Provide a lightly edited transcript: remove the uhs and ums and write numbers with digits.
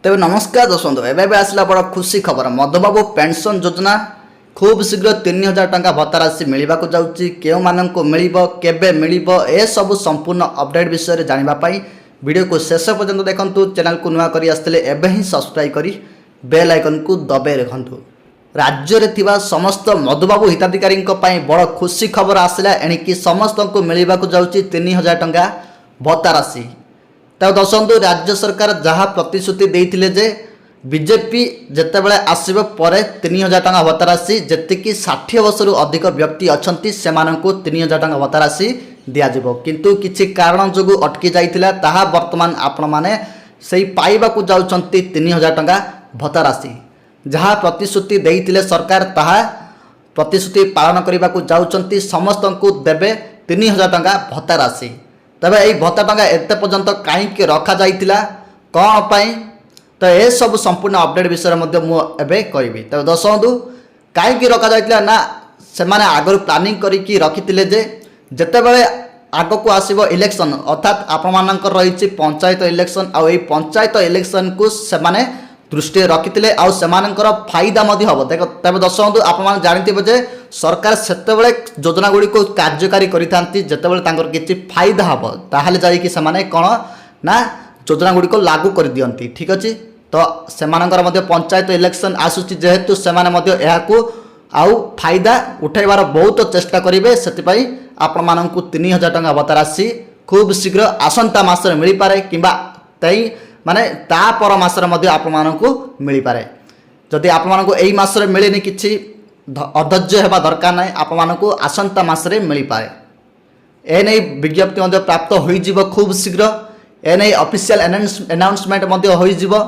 तेज नमस्कार दर्शक बंधु एवं आसला बड़ खुशी खबर मधुबाबू पेंशन योजना खूब शीघ्र 3000 टंका भत्ता राशि मिलवा जाऊँगी क्यों केबे मिल ए सब संपूर्ण अपडेट विषय जानापी वीडियो को शेष पर्यंत देखूँ। चैनल को नुआ कर ही सब्सक्राइब कर बेल आइकन को दबाई रखु। राज्य में थिबा समस्त मधुबाबू हिताधिकारी बड़ खुशी खबर आसला एणिकी समस्त को मिलवा जाऊँगी 3000 टंका भत्ता राशि। तो दर्शक राज्य सरकार जहाँ प्रतिश्रुति देते जे बीजेपी जितेबाला आसब पर 3000 टंका भत्ता राशि जी 60 वर्ष अधिक व्यक्ति अच्छा से 3000 टंका भत्ता राशि दिज्व किंतु किसी कारण जो अटकी जाता बर्तमान आपण मैंने से पाइबा जाऊँच 3000 टंका भत्ता राशि जहाँ प्रतिश्रुति देते सरकार ताहा प्रतिश्रुति पालन करने को जाऊँच समस्त को देवे 3000 टंका भत्ता राशि। तबे यही भत्ता टंका एत पर्यंत कहीं रखा जाइतिला कौन पाई तो ये सब संपूर्ण अपडेट विषय मुझे कहबी। तब दर्शक कहीं रखा जाइतिला ना से माने आगु प्लानिंग करी रखिथिले जे जेतेबेले आग को आसीबो इलेक्शन अर्थात आपनकर रही पंचायत इलेक्शन आ पंचायत इलेक्शन को से माने दृष्टि रखिथिले आ सेमानकर फायदा मध्य हम देख। तब दर्शक आप जानते जे सरकार सेतेबेले योजना गुड़ी को कार्यकारी करिथांती जेतेबेले तांकर किछि फायदा हम ताहले जाई से माने कोन ना योजना गुड़ी को लागू कर दियंती। ठीक अछि तो सेमानकर मध्य पंचायत इलेक्शन आसुची जेहेतु सेमाने मध्य एहाकू आउ फायदा उठाइबार बहुत चेष्टा करेंगे से आपण मानकु 3000 टंका भत्ता राशि खूब शीघ्र आसंता मासरे मिल पारे किंबा तई माने ता पर मासरे मध्य आपण मानकु मिल पारे। जदि आपण मानकु एई मासरे मिलेनी किछि अधैर्य हेबा दरकार नै आपण मानकु आसंता मासरे मिल पारे। ए नै विज्ञप्ति मध्य प्राप्त होई जिवो खूब शीघ्र ए नै ऑफिशियल अनाउंसमेंट मध्य होई जिवो।